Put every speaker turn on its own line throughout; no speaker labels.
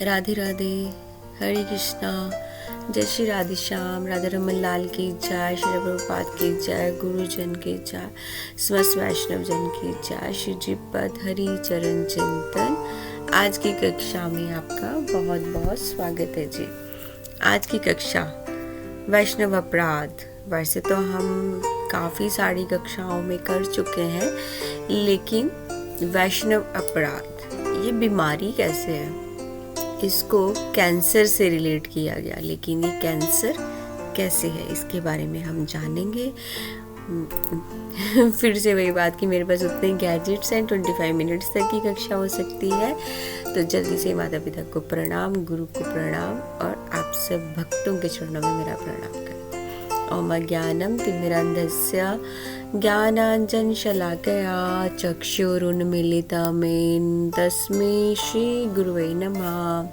राधे राधे, हरे कृष्णा, जय श्री राधे श्याम, राधा रमन लाल की जय, श्री प्रभुपाद की जय, गुरुजन की जय, समस्त वैष्णव जन की जय, श्री जी पद हरि चरण चिंतन। आज की कक्षा में आपका बहुत बहुत स्वागत है जी। आज की कक्षा वैष्णव अपराध। वैसे तो हम काफ़ी सारी कक्षाओं में कर चुके हैं, लेकिन वैष्णव अपराध ये बीमारी कैसे है, इसको कैंसर से रिलेट किया गया, लेकिन ये कैंसर कैसे है इसके बारे में हम जानेंगे। फिर से वही बात कि मेरे पास उतने गैजेट्स हैं, 25 मिनट्स तक की कक्षा हो सकती है, तो जल्दी से माता पिता को प्रणाम, गुरु को प्रणाम और आप सब भक्तों के चरणों में मेरा प्रणाम करते। ओम ज्ञानम तिमिरन्धस्य ज्ञानांजन शलाकया चक्षुरुन्मीलितमेन तस्मै श्री गुरुवे नमः।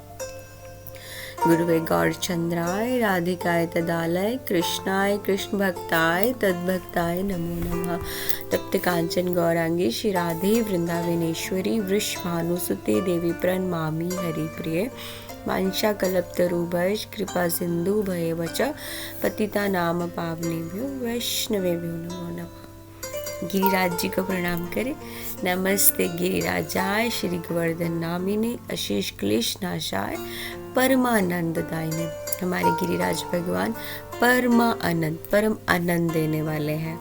गुरुवे गौरचंद्राय राधिकाय तदालय कृष्णाय कृष्ण भक्ताय तद्भक्ताय नमो नमः। तप्त कांचन गौरांगी श्री राधे वृंदावनेश्वरी वृषभानुसुते देवी प्रणमामि हरिप्रिये। वांछा कल्पतरुभ्यश्च कृपा सिंधु भयवच पतिता नाम पावनेभ्यो वैष्णवेभ्यो नमो नमः। गिरिराज जी को प्रणाम करें। नमस्ते गिरिराजाय श्री गोवर्धन नामिने अशेष क्लेश नाशाय परमानंद दायिने। हमारे गिरिराज भगवान परम आनंद देने वाले हैं।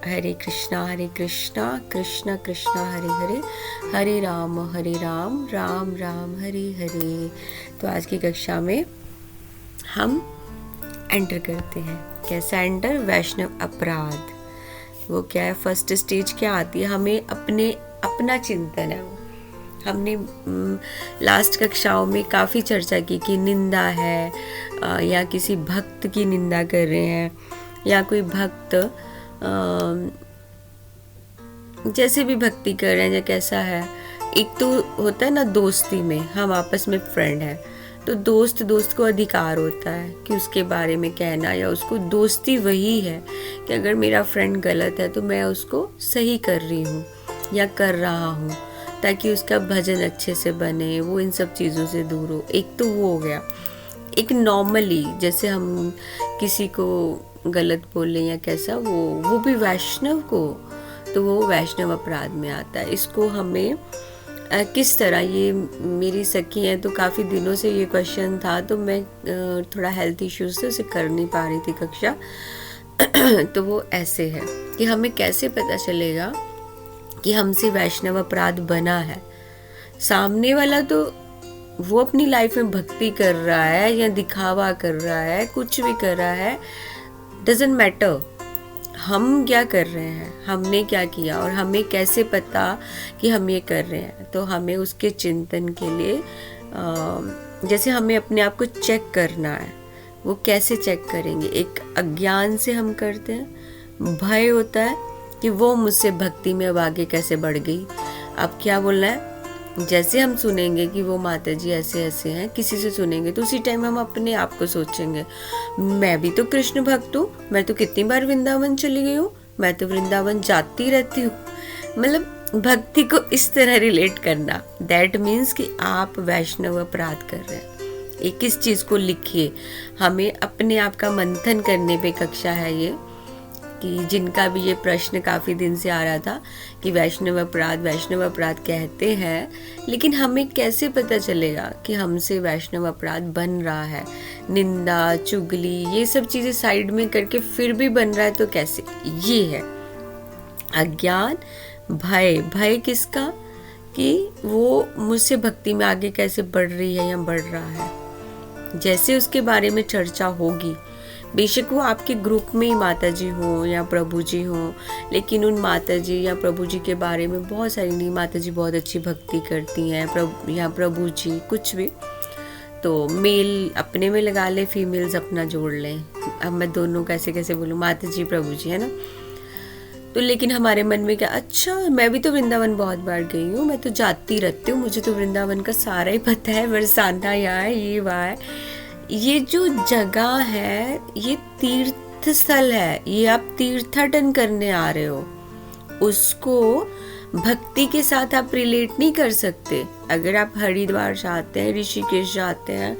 हरे कृष्णा कृष्ण कृष्ण हरे हरे, हरे राम राम राम हरे हरे। तो आज की कक्षा में हम एंटर करते हैं। कैसा एंटर? वैष्णव अपराध। वो क्या है? फर्स्ट स्टेज क्या आती है? हमें अपना चिंतन है। वो हमने लास्ट कक्षाओं में काफ़ी चर्चा की कि निंदा है, या किसी भक्त की निंदा कर रहे हैं, या कोई भक्त जैसे भी भक्ति कर रहे हैं या कैसा है। एक तो होता है ना, दोस्ती में हम आपस में फ्रेंड हैं, तो दोस्त को अधिकार होता है कि उसके बारे में कहना, या उसको दोस्ती वही है कि अगर मेरा फ्रेंड गलत है तो मैं उसको सही कर रही हूँ या कर रहा हूँ, ताकि उसका भजन अच्छे से बने, वो इन सब चीज़ों से दूर हो। एक तो वो हो गया। एक नॉर्मली जैसे हम किसी को गलत बोले या कैसा, वो भी वैष्णव को, तो वो वैष्णव अपराध में आता है। इसको हमें किस तरह, ये मेरी सखी है तो काफ़ी दिनों से ये क्वेश्चन था, तो मैं थोड़ा हेल्थ इश्यूज से उसे कर नहीं पा रही थी कक्षा। तो वो ऐसे है कि हमें कैसे पता चलेगा कि हमसे वैष्णव अपराध बना है। सामने वाला तो वो अपनी लाइफ में भक्ति कर रहा है या दिखावा कर रहा है, कुछ भी कर रहा है, डजंट मैटर हम क्या कर रहे हैं, हमने क्या किया, और हमें कैसे पता कि हम ये कर रहे हैं। तो हमें उसके चिंतन के लिए जैसे हमें अपने आप को चेक करना है। वो कैसे चेक करेंगे? एक अज्ञान से हम करते हैं, भय होता है कि वो मुझसे भक्ति में अब आगे कैसे बढ़ गई। अब क्या बोलना है? जैसे हम सुनेंगे कि वो माता जी ऐसे ऐसे हैं, किसी से सुनेंगे तो उसी टाइम हम अपने आप को सोचेंगे, मैं भी तो कृष्ण भक्त हूँ, मैं तो कितनी बार वृंदावन चली गई हूँ, मैं तो वृंदावन जाती रहती हूँ। मतलब भक्ति को इस तरह रिलेट करना, दैट मीन्स कि आप वैष्णव अपराध कर रहे हैं। एक इस चीज को लिखिए। हमें अपने आप का मंथन करने पे कक्षा है ये, कि जिनका भी ये प्रश्न काफ़ी दिन से आ रहा था कि वैष्णव अपराध कहते हैं, लेकिन हमें कैसे पता चलेगा कि हमसे वैष्णव अपराध बन रहा है? निंदा, चुगली, ये सब चीज़ें साइड में करके फिर भी बन रहा है, तो कैसे? ये है अज्ञान, भय किसका? कि वो मुझसे भक्ति में आगे कैसे बढ़ रही है या बढ़ रहा है। जैसे उसके बारे में चर्चा होगी, बेशक वो आपके ग्रुप में ही माता जी हो या प्रभु जी हो, लेकिन उन माता जी या प्रभु जी के बारे में बहुत सारी, नहीं माता जी बहुत अच्छी भक्ति करती हैं, प्रभु जी कुछ भी, तो मेल अपने में लगा ले, फीमेल्स अपना जोड़ लें। अब मैं दोनों कैसे बोलूँ, माता जी प्रभु जी, है ना। तो लेकिन हमारे मन में क्या, अच्छा मैं भी तो वृंदावन बहुत बार गई हूँ, मैं तो जाती रहती हूँ, मुझे तो वृंदावन का सारा ही पता है, बरसाना यहाँ है, ये वहाँ है। ये जो जगह है ये तीर्थ स्थल है, ये आप तीर्थाटन करने आ रहे हो, उसको भक्ति के साथ आप रिलेट नहीं कर सकते। अगर आप हरिद्वार जाते हैं, ऋषिकेश जाते हैं,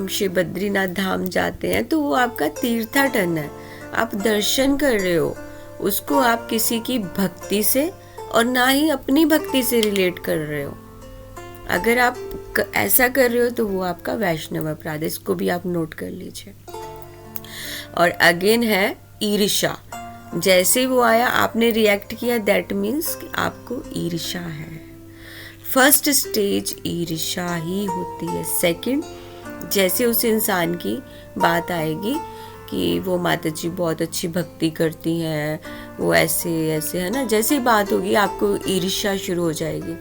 श्री बद्रीनाथ धाम जाते हैं, तो वो आपका तीर्थाटन है, आप दर्शन कर रहे हो, उसको आप किसी की भक्ति से और ना ही अपनी भक्ति से रिलेट कर रहे हो। अगर आप ऐसा कर रहे हो तो वो आपका वैष्णव अपराध है, इसको भी आप नोट कर लीजिए। और अगेन है ईर्ष्या, जैसे वो आया आपने रिएक्ट किया, दैट मीन्स कि आपको ईर्ष्या है। फर्स्ट स्टेज ईर्ष्या ही होती है। सेकंड, जैसे उस इंसान की बात आएगी कि वो माता जी बहुत अच्छी भक्ति करती हैं, वो ऐसे ऐसे है ना, जैसी बात होगी आपको ईर्ष्या शुरू हो जाएगी,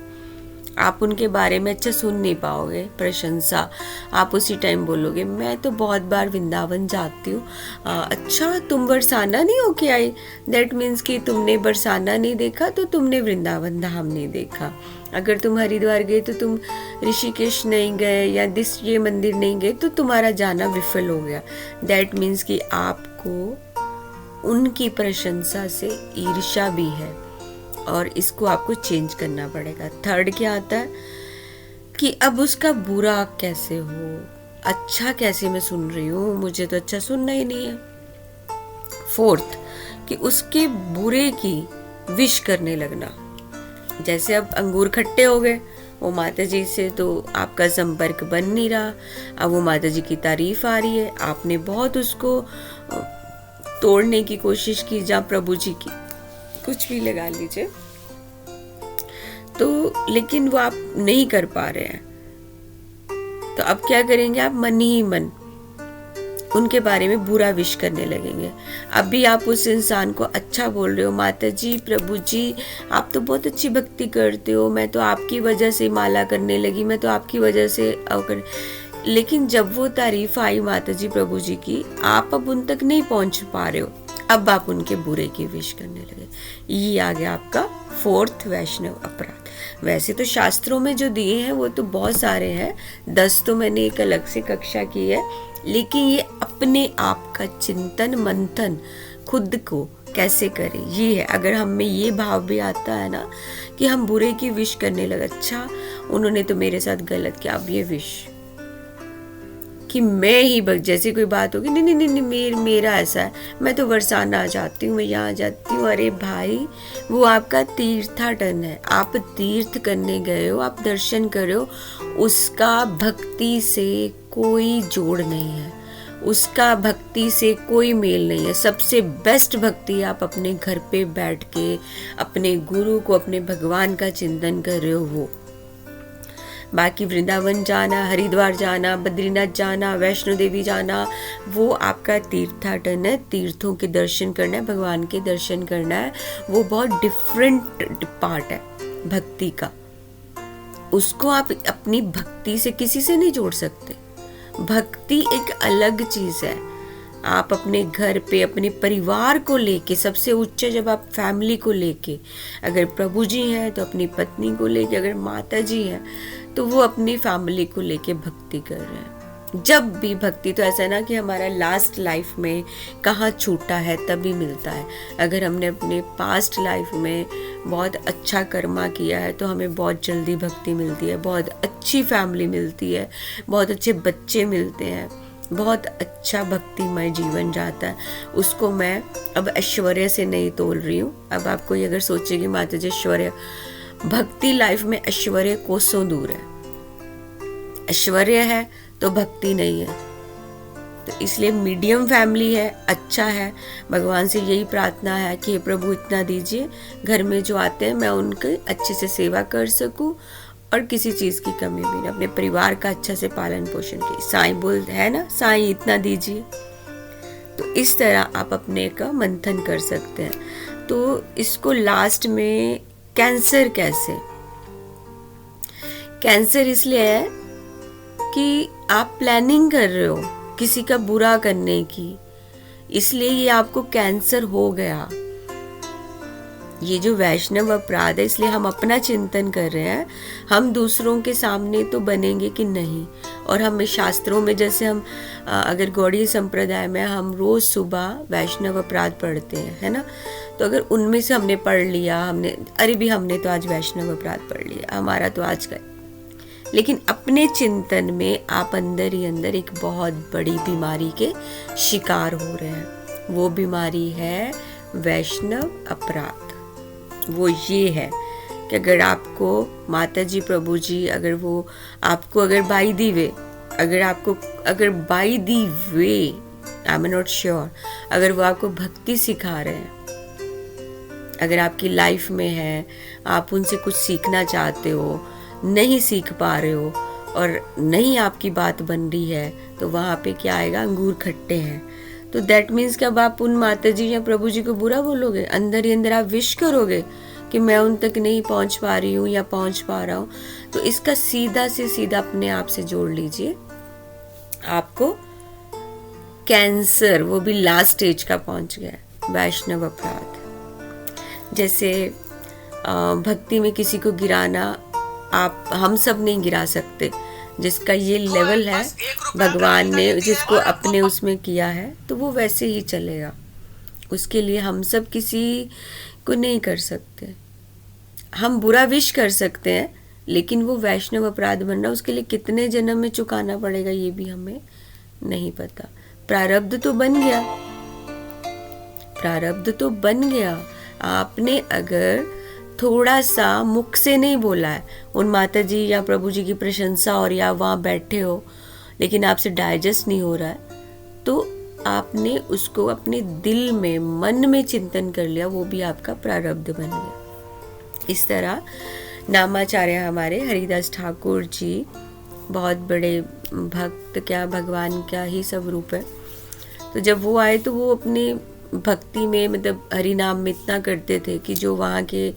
आप उनके बारे में अच्छा सुन नहीं पाओगे, प्रशंसा। आप उसी टाइम बोलोगे मैं तो बहुत बार वृंदावन जाती हूँ, अच्छा तुम बरसाना नहीं होके आई, दैट मीन्स कि तुमने बरसाना नहीं देखा तो तुमने वृंदावन धाम नहीं देखा। अगर तुम हरिद्वार गए तो तुम ऋषिकेश नहीं गए या ये मंदिर नहीं गए तो तुम्हारा जाना विफल हो गया। दैट मीन्स कि आपको उनकी प्रशंसा से ईर्ष्या भी है और इसको आपको चेंज करना पड़ेगा। थर्ड क्या आता है कि अब उसका बुरा कैसे हो, अच्छा कैसे मैं सुन रही हूँ, मुझे तो अच्छा सुनना ही नहीं है। फोर्थ कि उसके बुरे की विश करने लगना, जैसे अब अंगूर खट्टे हो गए, वो माता जी से तो आपका संपर्क बन नहीं रहा, अब वो माता जी की तारीफ आ रही है, आपने बहुत उसको तोड़ने की कोशिश की, जहाँ प्रभु जी की कुछ भी लगा लीजिए, तो लेकिन वो आप नहीं कर पा रहे हैं, तो अब क्या करेंगे, आप मन ही मन उनके बारे में बुरा विश करने लगेंगे। अभी आप उस इंसान को अच्छा बोल रहे हो, माता जी प्रभु जी आप तो बहुत अच्छी भक्ति करते हो, मैं तो आपकी वजह से माला करने लगी, मैं तो आपकी वजह से लेकिन जब वो तारीफ आई माता जी प्रभु जी की, आप अब उन तक नहीं पहुंच पा रहे हो, अब आप उनके बुरे की विश करने लगे। ये आ गया आपका फोर्थ वैष्णव अपराध। वैसे तो शास्त्रों में जो दिए हैं वो तो बहुत सारे हैं, 10 तो मैंने एक अलग से कक्षा की है, लेकिन ये अपने आप का चिंतन मंथन खुद को कैसे करें ये है। अगर हम में ये भाव भी आता है ना कि हम बुरे की विश करने लगे, अच्छा उन्होंने तो मेरे साथ गलत किया, अब ये विश कि मैं ही जैसे कोई बात होगी, नहीं नहीं नहीं मेरा ऐसा है, मैं तो बरसाना आ जाती हूँ, मैं यहाँ जाती हूँ, अरे भाई वो आपका तीर्थाटन है, आप तीर्थ करने गए हो, आप दर्शन कर रहे हो, उसका भक्ति से कोई जोड़ नहीं है, उसका भक्ति से कोई मेल नहीं है। सबसे बेस्ट भक्ति आप अपने घर पे बैठ के अपने गुरु को, अपने भगवान का चिंतन कर रहे हो वो। बाकी वृंदावन जाना, हरिद्वार जाना, बद्रीनाथ जाना, वैष्णो देवी जाना, वो आपका तीर्थाटन है, तीर्थों के दर्शन करना है, भगवान के दर्शन करना है, वो बहुत डिफरेंट पार्ट है भक्ति का। उसको आप अपनी भक्ति से किसी से नहीं जोड़ सकते। भक्ति एक अलग चीज है। आप अपने घर पे अपने परिवार को लेके, सबसे उच्च जब आप फैमिली को लेके, अगर प्रभु जी हैं तो अपनी पत्नी को लेके, अगर माता जी हैं तो वो अपनी फैमिली को लेके भक्ति कर रहे हैं। जब भी भक्ति तो ऐसा ना कि हमारा लास्ट लाइफ में कहाँ छूटा है तभी मिलता है। अगर हमने अपने पास्ट लाइफ में बहुत अच्छा कर्मा किया है तो हमें बहुत जल्दी भक्ति मिलती है, बहुत अच्छी फैमिली मिलती है, बहुत अच्छे बच्चे मिलते हैं, बहुत अच्छा भक्तिमय जीवन जाता है। उसको मैं अब ऐश्वर्य से नहीं तोल रही हूँ। अब आप कोई अगर सोचेगी माता जी ऐश्वर्य, भक्ति लाइफ में ऐश्वर्य कोसों दूर है। ऐश्वर्य है तो भक्ति नहीं है। तो इसलिए मीडियम फैमिली है, अच्छा है। भगवान से यही प्रार्थना है कि प्रभु इतना दीजिए, घर में जो आते हैं मैं उनकी अच्छे से सेवा कर सकूं और किसी चीज़ की कमी भी नहीं, अपने परिवार का अच्छा से पालन पोषण की। साईं बोल है ना, साईं इतना दीजिए। तो इस तरह आप अपने का मंथन कर सकते हैं। तो इसको लास्ट में कैंसर कैसे, कैंसर इसलिए है कि आप प्लानिंग कर रहे हो किसी का बुरा करने की, इसलिए ये आपको कैंसर हो गया। ये जो वैष्णव अपराध है, इसलिए हम अपना चिंतन कर रहे हैं, हम दूसरों के सामने तो बनेंगे कि नहीं। और हमें शास्त्रों में, जैसे हम अगर गौड़ीय संप्रदाय में हम रोज सुबह वैष्णव अपराध पढ़ते हैं, है ना, तो अगर उनमें से हमने पढ़ लिया, हमने तो आज वैष्णव अपराध पढ़ लिया, हमारा तो आज का, लेकिन अपने चिंतन में आप अंदर ही अंदर एक बहुत बड़ी बीमारी के शिकार हो रहे हैं। वो बीमारी है वैष्णव अपराध। वो ये है कि अगर आपको माता जी, प्रभु जी, अगर बाई दी वे, अगर by the way, I am not sure, अगर वो आपको भक्ति सिखा रहे हैं, अगर आपकी लाइफ में है, आप उनसे कुछ सीखना चाहते हो, नहीं सीख पा रहे हो और नहीं आपकी बात बन रही है, तो वहाँ पे क्या आएगा, अंगूर खट्टे हैं। तो दैट मीन्स कि अब आप उन माता जी या प्रभु जी को बुरा बोलोगे, अंदर ही अंदर आप विश करोगे कि मैं उन तक नहीं पहुंच पा रही हूँ या पहुंच पा रहा हूँ। तो इसका सीधा से सीधा अपने आप से जोड़ लीजिए, आपको कैंसर, वो भी लास्ट स्टेज का पहुंच गया, वैष्णव अपराध। जैसे भक्ति में किसी को गिराना, हम सब नहीं गिरा सकते, जिसका ये लेवल है भगवान ने जिसको अपने उसमें किया है, तो वो वैसे ही चलेगा। उसके लिए हम सब किसी को नहीं कर सकते। हम बुरा विश कर सकते हैं, लेकिन वो वैष्णव अपराध बनना, उसके लिए कितने जन्म में चुकाना पड़ेगा ये भी हमें नहीं पता। प्रारब्ध तो बन गया, प्रारब्ध तो बन गया। आपने अगर थोड़ा सा मुख से नहीं बोला है उन माता जी या प्रभु जी की प्रशंसा, और या वहाँ बैठे हो लेकिन आपसे डाइजेस्ट नहीं हो रहा है, तो आपने उसको अपने दिल में, मन में चिंतन कर लिया, वो भी आपका प्रारब्ध बन गया। इस तरह नामाचार्य हमारे हरिदास ठाकुर जी बहुत बड़े भक्त, क्या भगवान क्या ही सब रूप है। तो जब वो आए तो वो अपने भक्ति में, मतलब हरि नाम में इतना करते थे कि जो वहाँ के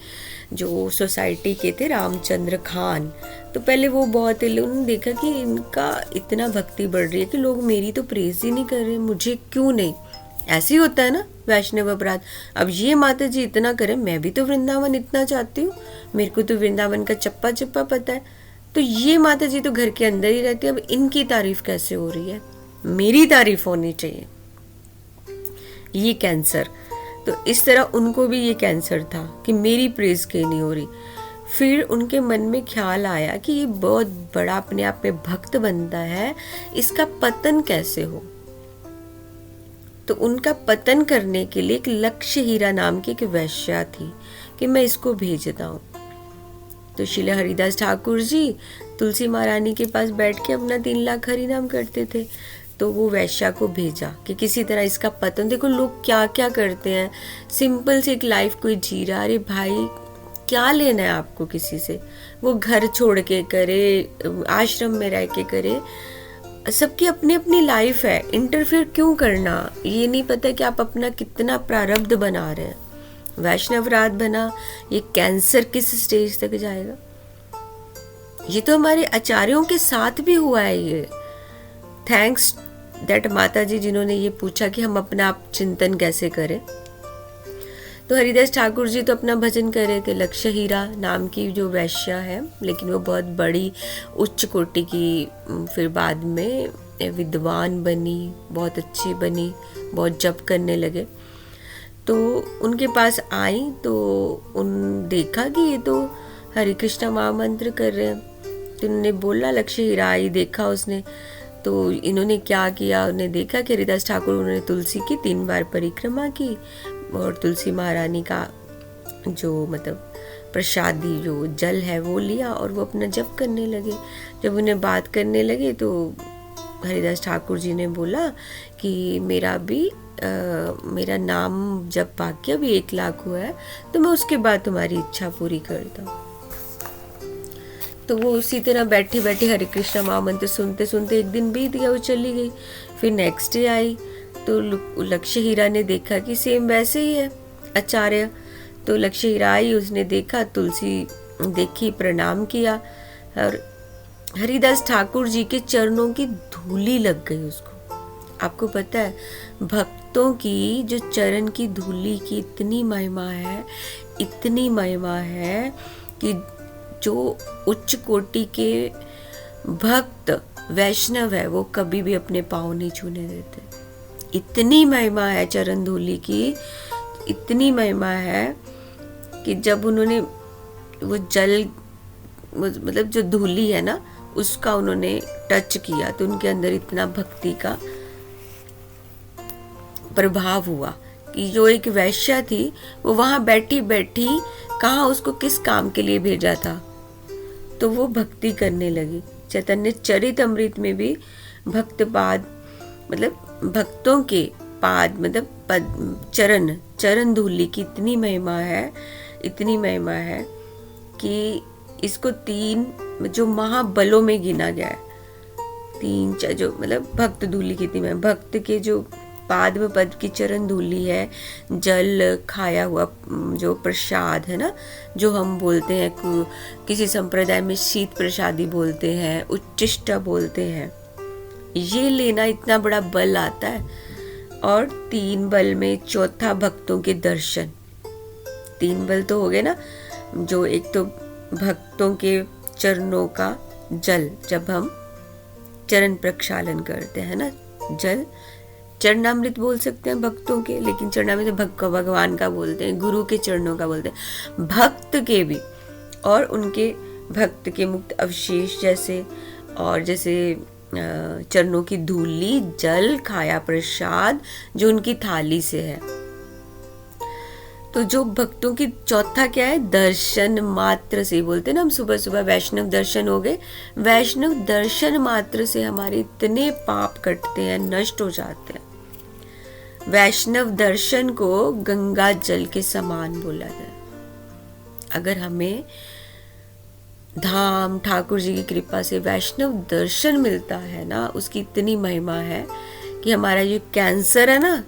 जो सोसाइटी के थे रामचंद्र खान, तो पहले वो बहुत उन्होंने देखा कि इनका इतना भक्ति बढ़ रही है कि लोग मेरी तो प्रेज ही नहीं कर रहे, मुझे क्यों नहीं। ऐसे ही होता है ना वैष्णव अपराध। अब ये माता जी इतना करे, मैं भी तो वृंदावन इतना चाहती हूँ, मेरे को तो वृंदावन का चप्पा चप्पा पता है, तो ये माता जी तो घर के अंदर ही रहती है, अब इनकी तारीफ कैसे हो रही है, मेरी तारीफ होनी चाहिए। ये कैंसर, तो इस तरह उनको भी ये कैंसर था कि मेरी प्रेज क्यों नहीं हो रही। फिर उनके मन में ख्याल आया कि ये बहुत बड़ा अपने आप में भक्त बनता है, इसका पतन कैसे हो। तो उनका पतन करने के लिए एक लक्ष्य हीरा नाम की एक वैश्या थी कि मैं इसको भेजता हूँ। तो श्रील हरिदास ठाकुर जी तुलसी महारानी के पास बैठ के अपना 3 लाख हरि नाम करते थे। तो वो वैश्या को भेजा कि किसी तरह इसका पतन, देखो लोग क्या क्या करते हैं, सिंपल सी एक लाइफ कोई जी रहा, अरे भाई क्या लेना है आपको किसी से, वो घर छोड़ के करे, आश्रम में रह के करे, सबकी अपनी अपनी लाइफ है, इंटरफेयर क्यों करना। ये नहीं पता कि आप अपना कितना प्रारब्ध बना रहे हैं। वैष्णव अपराध बना, ये कैंसर किस स्टेज तक जाएगा। ये तो हमारे आचार्यों के साथ भी हुआ है। ये थैंक्स दैट माता जी जिन्होंने ये पूछा कि हम अपना आप चिंतन कैसे करें। तो हरिदास ठाकुर जी तो अपना भजन कर रहे थे, लक्ष्य हीरा नाम की जो वैश्या है, लेकिन वो बहुत बड़ी उच्च कोटि की, फिर बाद में विद्वान बनी, बहुत अच्छी बनी, बहुत जप करने लगे। तो उनके पास आई तो उन देखा कि ये तो हरे कृष्णा महामंत्र कर रहे हैं। तो उन्होंने बोला, लक्ष्य हीरा आई, देखा उसने। तो इन्होंने क्या किया, उन्हें देखा कि हरिदास ठाकुर उन्होंने तुलसी की 3 बार परिक्रमा की और तुलसी महारानी का जो मतलब प्रसादी जो जल है वो लिया और वो अपना जप करने लगे। जब उन्हें बात करने लगे तो हरिदास ठाकुर जी ने बोला कि मेरा नाम जब वाक्य भी 1 लाख हुआ है तो मैं उसके बाद तुम्हारी इच्छा पूरी करता हूँ। तो वो उसी तरह बैठे बैठे हरे कृष्णा महामंत्र सुनते सुनते एक दिन बीत गया, वो चली गई। फिर नेक्स्ट डे आई तो लक्ष्य हीरा ने देखा कि सेम वैसे ही है आचार्य। तो लक्ष्य हीरा आई, उसने देखा, तुलसी देखी, प्रणाम किया और हरिदास ठाकुर जी के चरणों की धूली लग गई उसको। आपको पता है भक्तों की जो चरण की धूली की इतनी महिमा है, इतनी महिमा है कि जो उच्च कोटि के भक्त वैष्णव है वो कभी भी अपने पाँव नहीं छूने देते। इतनी महिमा है चरण धूलि की, इतनी महिमा है कि जब उन्होंने वो जल मतलब जो धूलि है ना उसका उन्होंने टच किया तो उनके अंदर इतना भक्ति का प्रभाव हुआ कि जो एक वैश्या थी वो वहां बैठी बैठी कहाँ उसको किस काम के लिए भेजा था तो वो भक्ति करने लगी। चैतन्य चरितमृत में भी भक्त पाद मतलब भक्तों के पाद मतलब पद चरण धूलि की इतनी महिमा है, इतनी महिमा है कि इसको 3 जो महाबलों में गिना गया है। 3 जो मतलब भक्त धूलि कितनी में भक्त के जो पाद में पद की चरण धूलि है, जल खाया हुआ जो प्रसाद है ना, जो हम बोलते हैं किसी संप्रदाय में शीत प्रसादी बोलते हैं, उच्चिष्ट बोलते हैं, ये लेना इतना बड़ा बल आता है। और 3 बल में चौथा भक्तों के दर्शन। 3 बल तो हो गए ना, जो एक तो भक्तों के चरणों का जल, जब हम चरण प्रक्षालन करते हैं ना, जल चरणामृत बोल सकते हैं भक्तों के, लेकिन चरणामृत भगवान का बोलते हैं, गुरु के चरणों का बोलते हैं, भक्त के भी। और उनके भक्त के मुक्त अवशेष जैसे और जैसे चरणों की धूली, जल, खाया प्रसाद जो उनकी थाली से है। तो जो भक्तों की चौथा क्या है, दर्शन मात्र से बोलते हैं ना हम सुबह सुबह वैष्णव दर्शन हो गए। वैष्णव दर्शन मात्र से हमारे इतने पाप कटते हैं, नष्ट हो जाते हैं। वैष्णव दर्शन को गंगा जल के समान बोला जाए। अगर हमें धाम ठाकुर जी की कृपा से वैष्णव दर्शन मिलता है ना, उसकी इतनी महिमा है कि हमारा जो कैंसर है ना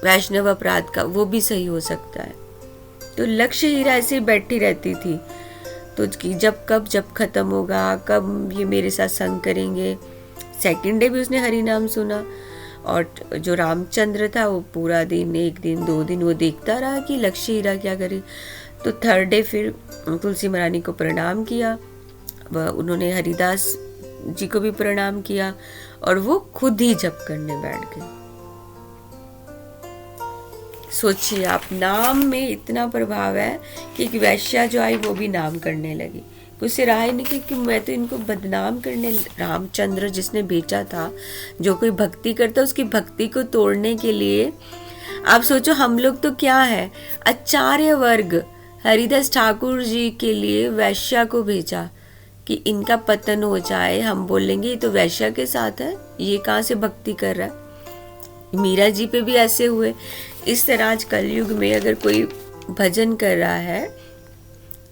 वैष्णव अपराध का, वो भी सही हो सकता है। तो लक्ष्य हीरा ऐसे बैठी रहती थी तो जब खत्म होगा, कब ये मेरे साथ संग करेंगे। सेकंड डे भी उसने हरि नाम सुना। और जो रामचंद्र था वो पूरा दिन, 1 दिन 2 दिन वो देखता रहा कि लक्ष्य हीरा क्या करे। तो थर्ड डे फिर तुलसी महारानी को प्रणाम किया, उन्होंने हरिदास जी को भी प्रणाम किया और वो खुद ही जप करने बैठ गए। सोचिए आप, नाम में इतना प्रभाव है कि एक वैश्या जो आई वो भी नाम करने लगी। उससे रहा ही नहीं कि मैं तो इनको बदनाम करने, रामचंद्र जिसने बेचा था, जो कोई भक्ति करता उसकी भक्ति को तोड़ने के लिए। आप सोचो हम लोग तो क्या है, आचार्य वर्ग हरिदास ठाकुर जी के लिए वैश्या को भेजा कि इनका पतन हो जाए। हम बोलेंगे ये तो वैश्या के साथ है, ये कहाँ से भक्ति कर रहा है। मीरा जी पे भी ऐसे हुए। इस तरह आज कलयुग में अगर कोई भजन कर रहा है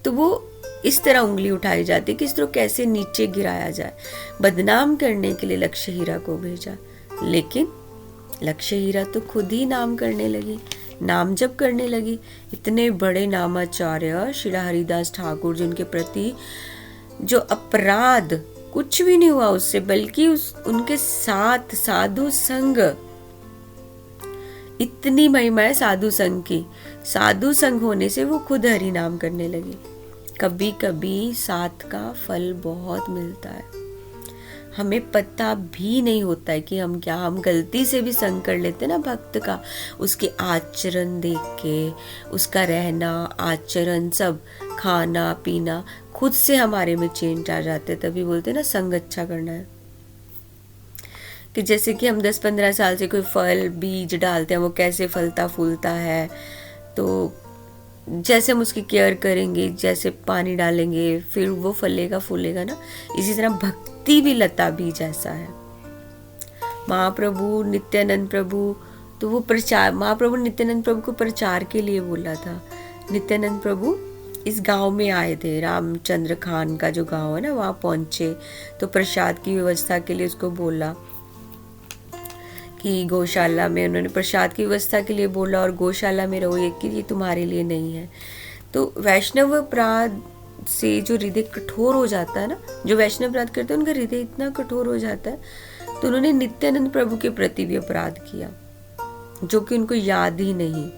तो वो इस तरह उंगली उठाई जाती कि इस तरह कैसे नीचे गिराया जाए। बदनाम करने के लिए लक्ष्य हीरा को भेजा, लेकिन लक्ष्य हीरा तो खुद ही नाम करने लगी, नाम जप करने लगी। इतने बड़े नामाचार्य श्री हरिदास ठाकुर जी, उनके प्रति जो अपराध कुछ भी नहीं हुआ उससे, बल्कि उनके साथ साधु संग, इतनी महिमा है साधु संग की। साधु संग होने से वो खुद हरि नाम करने लगी। कभी कभी साथ का फल बहुत मिलता है, हमें पता भी नहीं होता है कि हम गलती से भी संग कर लेते ना भक्त का। उसके आचरण देख के, उसका रहना, आचरण, सब खाना पीना, खुद से हमारे में चेंज आ जाते। तभी बोलते ना संग अच्छा करना है। कि जैसे कि हम 10-15 साल से कोई फल बीज डालते हैं, वो कैसे फलता फूलता है, तो जैसे हम उसकी केयर करेंगे, जैसे पानी डालेंगे, फिर वो फलेगा फूलेगा ना। इसी तरह भक्ति भी लता भी जैसा है। महाप्रभु नित्यानंद प्रभु, तो वो प्रचार, महाप्रभु नित्यानंद प्रभु को प्रचार के लिए बोला था। नित्यानंद प्रभु इस गांव में आए थे, रामचंद्र खान का जो गांव है ना, वहाँ पहुंचे तो प्रसाद की व्यवस्था के लिए उसको बोला कि गौशाला में, उन्होंने प्रसाद की व्यवस्था के लिए बोला और गौशाला में रहो, ये तुम्हारे लिए नहीं है। तो वैष्णव अपराध से जो हृदय कठोर हो जाता है ना, जो वैष्णव अपराध करते हैं उनका हृदय इतना कठोर हो जाता है, तो उन्होंने नित्यानंद प्रभु के प्रति भी अपराध किया, जो कि उनको याद ही नहीं।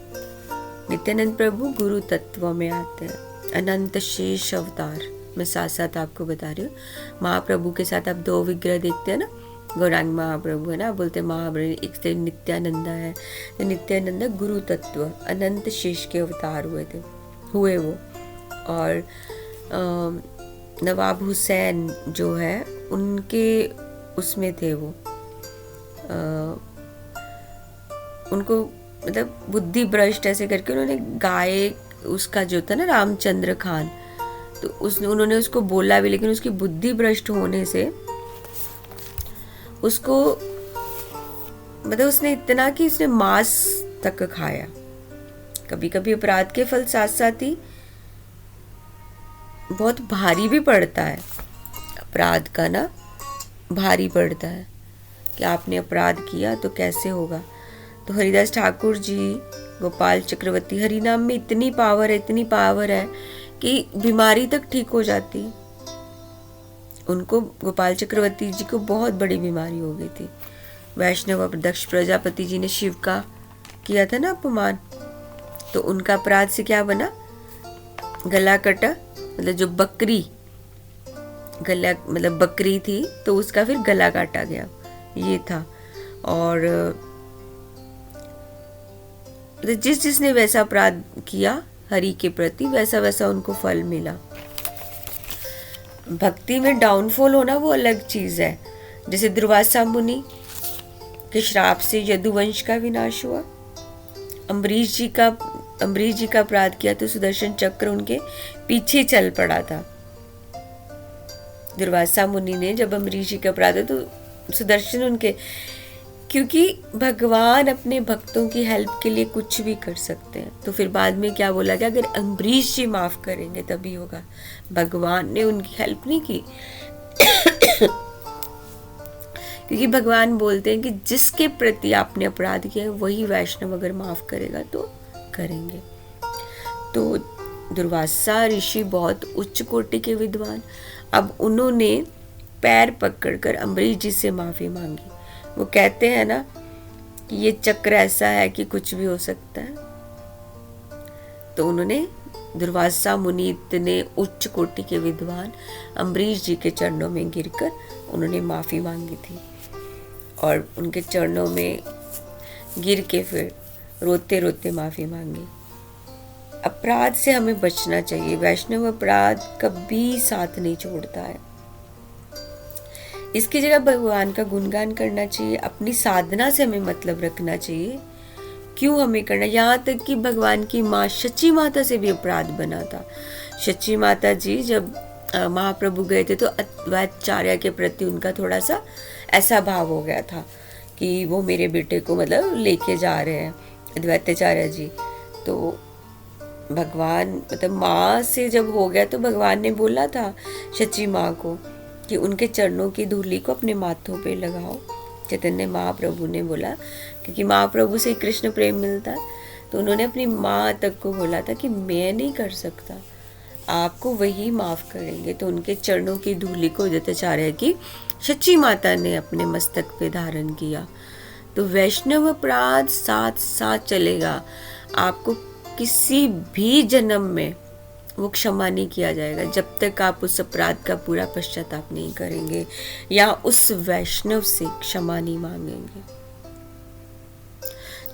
नित्यानंद प्रभु गुरु तत्व में आते हैं, अनंत शेष अवतार। मैं साथ साथ आपको बता रही हूँ, महाप्रभु के साथ आप 2 विग्रह देखते हैं ना, गौरांग महाप्रभु है ना, बोलते महाप्रभु, एक से नित्यानंदा है, तो नित्यानंदा गुरु तत्व अनंत शेष के अवतार हुए वो। और नवाब हुसैन जो है उनके उसमें थे वो, उनको मतलब बुद्धि भ्रष्ट ऐसे करके उन्होंने गाय, उसका जो था ना रामचंद्र खान, तो उन्होंने उसको बोला भी, लेकिन उसकी बुद्धि भ्रष्ट होने से उसको मतलब उसने इतना कि उसने मांस तक खाया। कभी कभी अपराध के फल साथ साथ ही बहुत भारी भी पड़ता है, अपराध का ना भारी पड़ता है कि आपने अपराध किया तो कैसे होगा। तो हरिदास ठाकुर जी, गोपाल चक्रवर्ती, हरि नाम में इतनी पावर है कि बीमारी तक ठीक हो जाती। उनको, गोपाल चक्रवर्ती जी को बहुत बड़ी बीमारी हो गई थी। वैष्णव दक्ष प्रजापति जी ने शिव का किया था ना अपमान, तो उनका अपराध से क्या बना, गला कटा, मतलब जो बकरी गला मतलब बकरी थी तो उसका फिर गला काटा गया, ये था। और जिसने वैसा अपराध किया हरि के प्रति, वैसा वैसा उनको फल मिला। भक्ति में डाउनफॉल होना वो अलग चीज है। जैसे दुर्वासा मुनि के श्राप से यदुवंश का विनाश हुआ। अम्बरीश जी का अपराध किया तो सुदर्शन चक्र उनके पीछे चल पड़ा था। दुर्वासा मुनि ने जब अम्बरीश जी का अपराध है तो सुदर्शन उनके, क्योंकि भगवान अपने भक्तों की हेल्प के लिए कुछ भी कर सकते हैं। तो फिर बाद में क्या बोला गया, अगर अम्बरीश जी माफ करेंगे तभी होगा। भगवान ने उनकी हेल्प नहीं की क्योंकि भगवान बोलते हैं कि जिसके प्रति आपने अपराध किया है वही वैष्णव अगर माफ करेगा तो करेंगे। तो दुर्वासा ऋषि बहुत उच्च कोटि के विद्वान, अब उन्होंने पैर पकड़कर अम्बरीश जी से माफी मांगी। वो कहते हैं ना कि ये चक्र ऐसा है कि कुछ भी हो सकता है। तो उन्होंने, दुर्वासा मुनि इतने उच्च कोटि के विद्वान, अम्बरीश जी के चरणों में गिरकर उन्होंने माफी मांगी थी। और उनके चरणों में गिर के फिर रोते रोते माफी मांगी। अपराध से हमें बचना चाहिए। वैष्णव अपराध कभी साथ नहीं छोड़ता है। इसकी जगह भगवान का गुणगान करना चाहिए, अपनी साधना से हमें मतलब रखना चाहिए। क्यों हमें करना, यहाँ तक कि भगवान की माँ शची माता से भी अपराध बना था। शची माता जी जब महाप्रभु गए थे तो अद्वैताचार्य के प्रति उनका थोड़ा सा ऐसा भाव हो गया था कि वो मेरे बेटे को मतलब लेके जा रहे हैं अद्वैताचार्य जी। तो भगवान मतलब माँ से जब हो गया तो भगवान ने बोला था शची माँ को कि उनके चरणों की धूली को अपने माथों पे लगाओ। चैतन्य महाप्रभु ने बोला, क्योंकि महाप्रभु से कृष्ण प्रेम मिलता है, तो उन्होंने अपनी माँ तक को बोला था कि मैं नहीं कर सकता, आपको वही माफ करेंगे। तो उनके चरणों की धूली को अद्वैताचार्य की शची माता ने अपने मस्तक पे धारण किया। तो वैष्णव अपराध साथ साथ चलेगा, आपको किसी भी जन्म में वो क्षमा नहीं किया जाएगा जब तक आप उस अपराध का पूरा पश्चाताप नहीं करेंगे या उस वैष्णव से क्षमा नहीं मांगेंगे।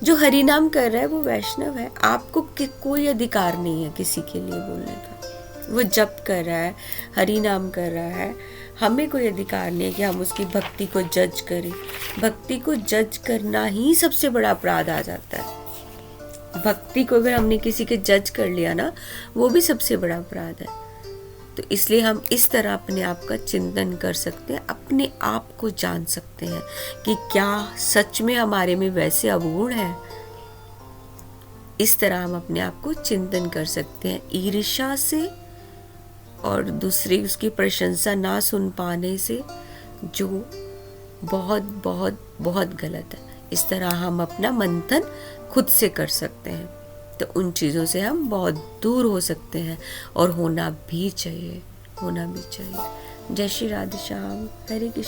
जो हरि नाम कर रहा है वो वैष्णव है। आपको कोई अधिकार नहीं है किसी के लिए बोलने का। वो जप कर रहा है, हरि नाम कर रहा है, हमें कोई अधिकार नहीं है कि हम उसकी भक्ति को जज करें। भक्ति को जज करना ही सबसे बड़ा अपराध आ जाता है। भक्ति को अगर हमने किसी के जज कर लिया ना, वो भी सबसे बड़ा अपराध है। तो इसलिए हम इस तरह अपने आप का चिंतन कर सकते हैं, अपने आप को जान सकते हैं कि क्या सच में हमारे में वैसे अवगुण है। इस तरह हम अपने आप को चिंतन कर सकते हैं। ईर्ष्या से और दूसरे उसकी प्रशंसा ना सुन पाने से, जो बहुत बहुत बहुत गलत है। इस तरह हम अपना मंथन खुद से कर सकते हैं, तो उन चीज़ों से हम बहुत दूर हो सकते हैं और होना भी चाहिए। जय श्री राधे श्याम, हरे कृष्ण।